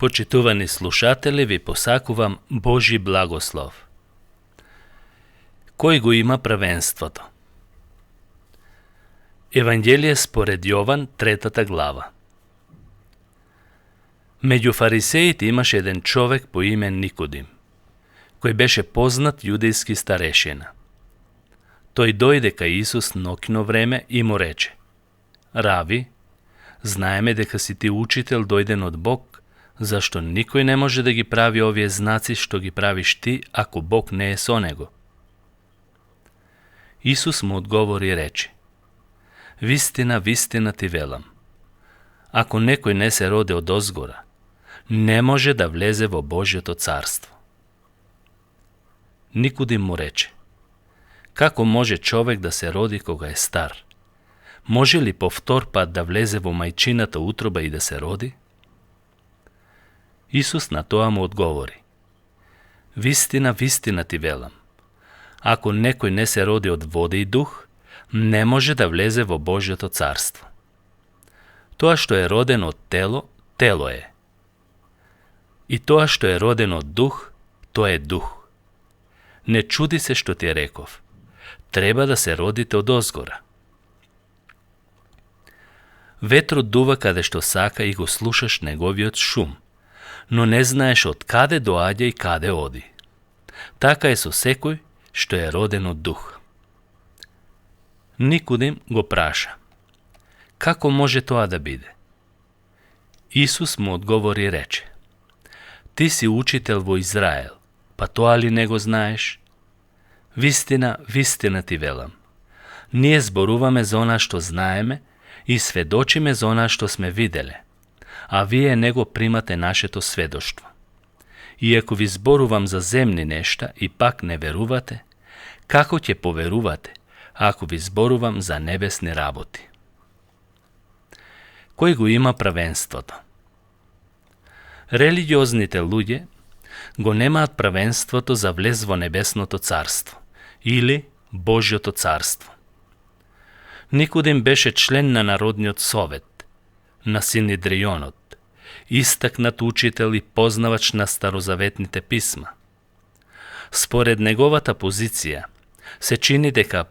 Почитувани слушатели, ви посакувам Божи благослов. Кој го има првенството? Евангелие според Јован, 3 глава. Меѓу фарисеите имаше еден човек по име Никодим, кој беше познат јудејски старешина. Тој дојде кај Исус ноќно време и му рече: Рави, знаеме дека си ти учител дојден од Бог, зашто никој не може да ги прави овие знаци што ги правиш ти, ако Бог не е со него. Исус му одговори и рече: Вистина, вистина ти велам, ако некој не се роди од озгора, не може да влезе во Божјото царство. Никодим му рече: Како може човек да се роди кога е стар? Може ли по втор пат да влезе во мајчината утроба и да се роди? Исус на тоа му одговори: Вистина, вистина ти велам, ако некој не се роди од вода и дух, не може да влезе во Божјото царство. Тоа што е родено од тело, тело е. И тоа што е родено од дух, тоа е дух. Не чуди се што ти реков, треба да се родите од озгора. Ветрот дува каде што сака и го слушаш неговиот шум, но не знаеш од каде доаѓа и каде оди. Така е со секој што е роден од дух. Никодим го праша: Како може тоа да биде? Исус му одговори и рече: Ти си учител во Израел, па тоа ли не го знаеш? Вистина, вистина ти велам, ние зборуваме за она што знаеме и сведочиме за она што сме виделе, а вие не го примате нашето сведоштво. Иако ви зборувам за земни нешта и пак не верувате, како ќе поверувате ако ви зборувам за небесни работи? Кој го има првенството? Религиозните луѓе го немаат првенството за влез во небесното царство или Божјото царство. Никодим беше член на Народниот совет, на Синедрионот, истакнат учител и познавач на старозаветните писма. Според неговата позиција, се чини дека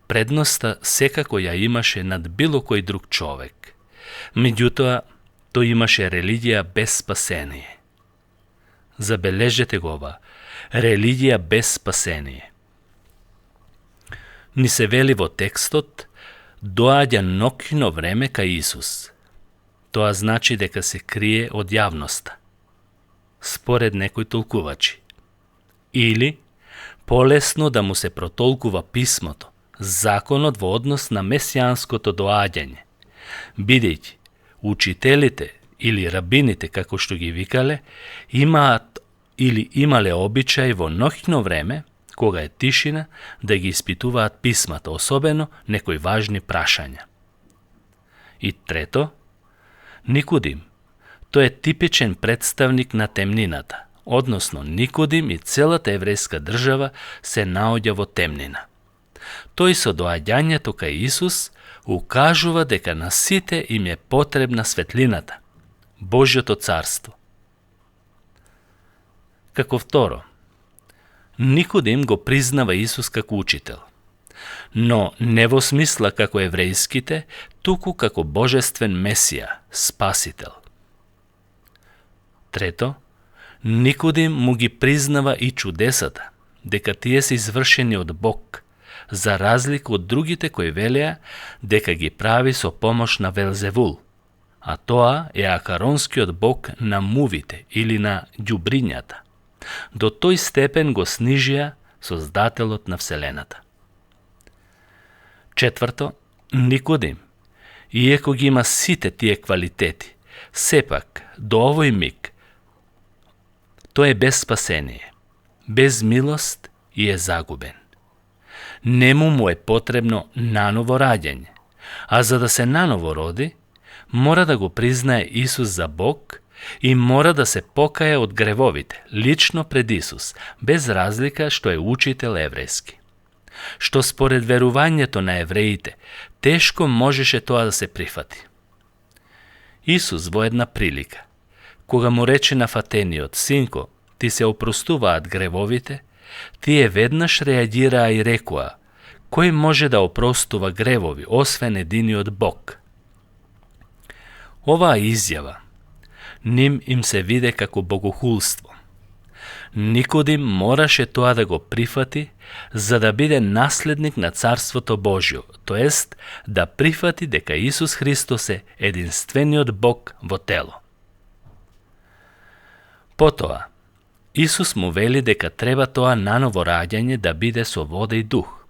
предноста секако ја имаше над било кој друг човек. Меѓутоа, тој имаше религија без спасение. Забележете го ова, религија без спасение. Ни се вели во текстот: доаѓа ноќно време кај Исус. Тоа значи дека се крие од јавноста, според некои толкувачи. Или полесно да му се протолкува писмото, законот во однос на месијанското доаѓање, бидејќи учителите или рабините, како што ги викале, имаат или имале обичај во ноќно време, кога е тишина, да ги испитуваат писмата, особено некои важни прашања. И трето, Никодим, тој е типичен представник на темнината, односно Никодим и целата еврејска држава се наоѓа во темнина. Тој со доаѓањето кај Исус укажува дека на сите им е потребна светлината, Божјото царство. Како второ, Никодим го признава Исус како учител, но не во смисла како еврејските, туку како божествен Месија, спасител. Трето, Никодим му ги признава и чудесата, дека тие се извршени од Бог, за разлика од другите кои велеа дека ги прави со помош на Велзевул, а тоа е акаронскиот бог на мувите или на ѓубрињата. До тој степен го снижија Создателот на Вселената. Четврто, Никодим, иеко ги има сите тие квалитети, сепак, до овој миг, тој е без спасение, без милост и е загубен. Нему му е потребно наново раѓање, а за да се наново роди, мора да го признае Исус за Бог и мора да се покае од гревовите, лично пред Исус, без разлика што е учител еврејски. Што според верувањето на евреите, тешко можеше тоа да се прифати. Исус во една прилика, Кога му рече на фатениот: "Синко, ти се опростуваат гревовите", тие веднаш реагираа и рекоа: "Кој може да опростува гревови, освен единиот Бог?" Оваа изјава ним им се виде како богохулство. Никодим мораше тоа да го прифати за да биде наследник на Царството Божјо, тоест да прифати дека Исус Христос е единствениот Бог во тело. Потоа, Исус му вели дека треба тоа наново раѓање да биде со вода и дух.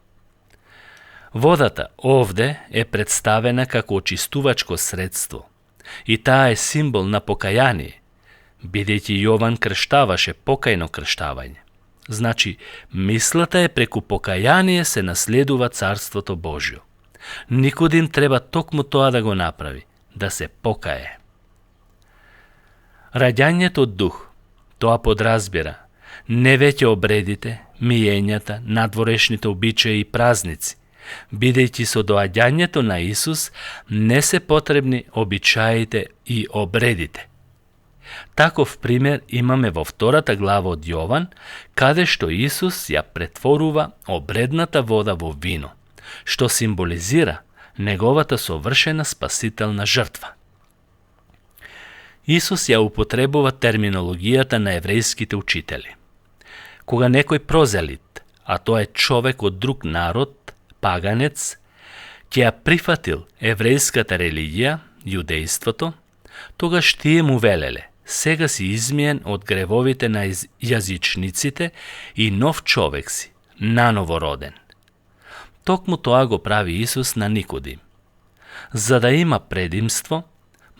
Водата овде е представена како очистувачко средство и таа е символ на покаяние, бидејќи Јован крштаваше покајно крштавање. Значи, мислата е преку покаяние се наследува Царството Божјо. Никодим треба токму тоа да го направи, да се покае. Раѓањето од дух, тоа подразбира не веќе обредите, миењата, надворешните обичаи и празници, бидејќи со доаѓањето на Исус не се потребни обичаите и обредите. Таков пример имаме во 2 глава од Јован, каде што Исус ја претворува обредната вода во вино, што символизира неговата совршена спасителна жртва. Исус ја употребува терминологијата на еврејските учители. Кога некој прозелит, а тоа е човек од друг народ, паганец, ќе ја прифатил еврејската религија, јудејството, тогаш тие му велеле: "Сега си измиен од гревовите на јазичниците и нов човек си, наново роден." Токму тоа го прави Исус на Никодим. За да има предимство,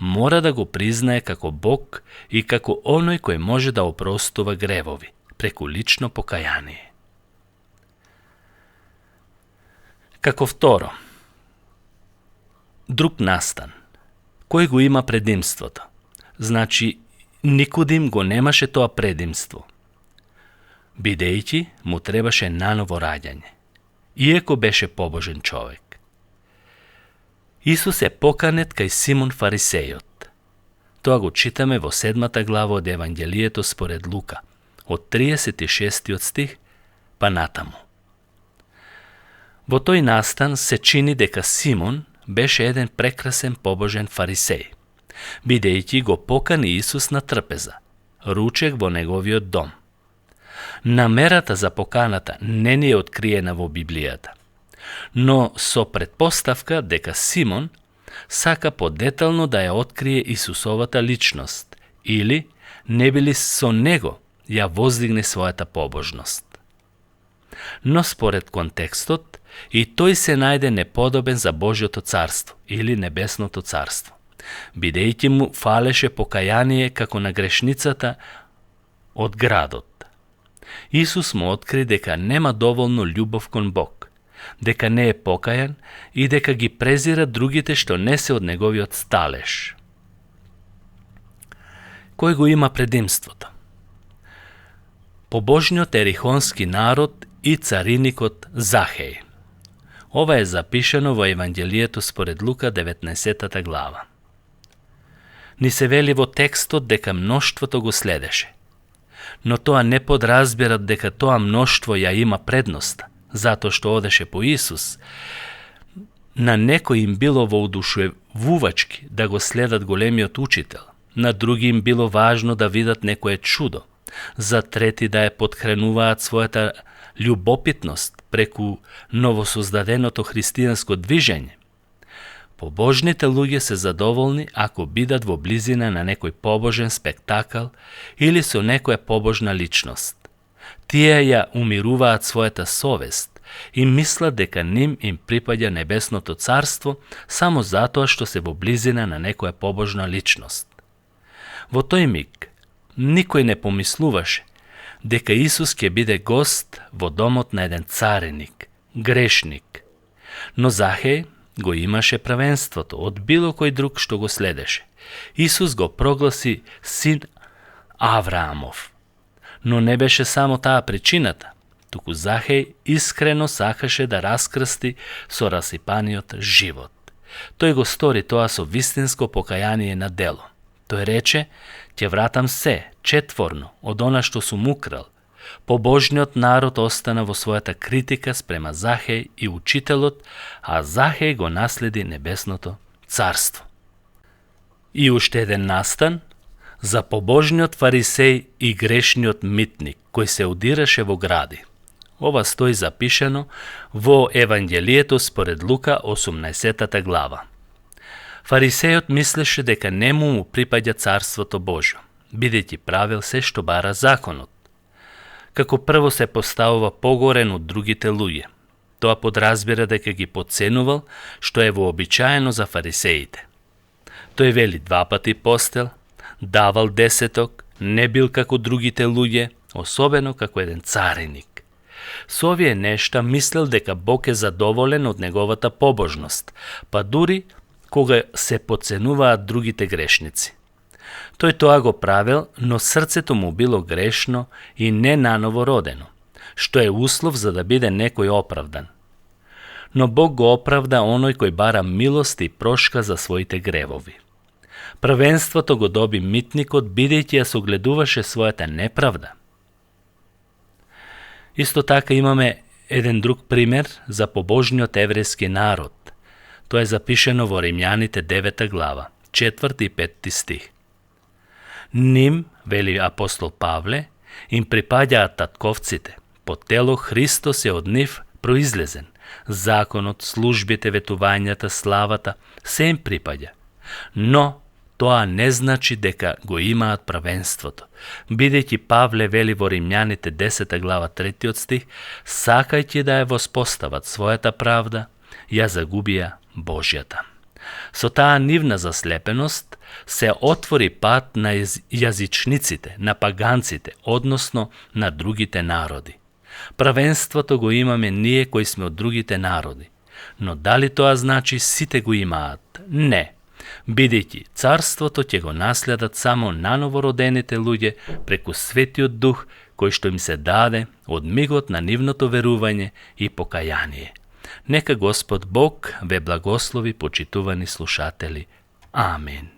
мора да го признае како Бог и како оној кој може да опростува гревови, преку лично покаяние. Како второ, друг настан. Кој го има предимството? Значи, Никодим го немаше тоа предимство, бидејќи му требаше наново раѓање, иеко беше побожен човек. Исус е поканет кај Симон Фарисејот. Тоа го читаме во 7 глава од Евангелието според Лука, од 36 стих па натаму. Во тој настан се чини дека Симон беше еден прекрасен побожен фарисеј, бидејќи го покани Исус на трпеза, ручек во неговиот дом. Намерата за поканата не ни е откриена во Библијата, но со предпоставка дека Симон сака подетално да ја открие Исусовата личност или не били со него ја воздигне својата побожност. Но според контекстот, и тој се најде неподобен за Божјото царство или небесното царство, бидејќи му фалеше покаяние како на грешницата од градот. Исус му откри дека нема доволно љубов кон Бог, дека не е покајан и дека ги презира другите што не се од неговиот сталеж. Кој го има предимството? Побожниот ерихонски народ и цариникот Захеј. Ова е запишено во Евангелието според Лука 19 глава. Ни се вели во текстот дека мноштвото го следеше, но тоа не подразбира дека тоа мноштво ја има предност, затоа што одеше по Исус. На некои им било воодушевувачки да го следат големиот учител, на други им било важно да видат некое чудо, за трети да ја потхрануваат својата љубопитност преку новосоздаденото христијанско движење. Побожните луѓе се задоволни ако бидат во близина на некој побожен спектакл или со некоја побожна личност. Тие ја умируваат својата совест и мислат дека ним им припаѓа небесното царство само затоа што се во близина на некоја побожна личност. Во тој миг никој не помислуваше дека Исус ќе биде гост во домот на еден цареник, грешник. Но Захеј го имаше првенството од било кој друг што го следеше. Исус го прогласи син Авраамов. Но не беше само таа причината, туку Захеј искрено сакаше да раскрсти со расипаниот живот. Тој го стори тоа со вистинско покаяние на дело. Тој рече, ќе вратам се, четворно, од она што сум украл. Побожниот народ остана во својата критика спрема Захеј и учителот, а Захеј го наследи небесното царство. И уште еден настан за побожниот фарисеј и грешниот митник, кој се удираше во гради. Ова стои запишено во Евангелието според Лука 18 глава. Фарисејот мислеше дека не му припаѓа царството Божјо, бидејќи правил се што бара законот. Како прво се поставува погорен од другите луѓе. Тоа подразбира дека ги подценувал, што е вообичаено за фарисеите. Тој вели 2 пати постел, давал десеток, не бил како другите луѓе, особено како еден цареник. Со овие нешта мислел дека Бог е задоволен од неговата побожност, па дури кога се подценуваат другите грешници. Тој тоа го правил, но срцето му било грешно и не наново родено, што е услов за да биде некој оправдан. Но Бог го оправда оној кој бара милост и прошка за своите гревови. Првенството го доби митникот, бидејќи ја согледуваше својата неправда. Исто така имаме еден друг пример за побожниот еврејски народ. Тоа е запишено во Римјаните 9 глава, 4 и 5 стих. Ним, вели апостол Павле, им припаѓаат татковците, по тело Христос е од нив произлезен. Законот, службите, ветувањата, славата, се им припаѓа. Но тоа не значи дека го имаат правенството. Бидејќи Павле вели во Римјаните 10 глава 3 стих, сакајќи да ја воспостават својата правда, ја загубија Божјата. Со таа нивна заслепеност се отвори пат на јазичниците, на паганците, односно на другите народи. Правенството го имаме ние кои сме од другите народи. Но дали тоа значи сите го имаат? Не. Бидејќи царството ќе го наследат само нановородените луѓе преку Светиот Дух, кој што им се даде од мигот на нивното верување и покаяние. Нека Господ Бог ве благослови, почитувани слушатели. Амин.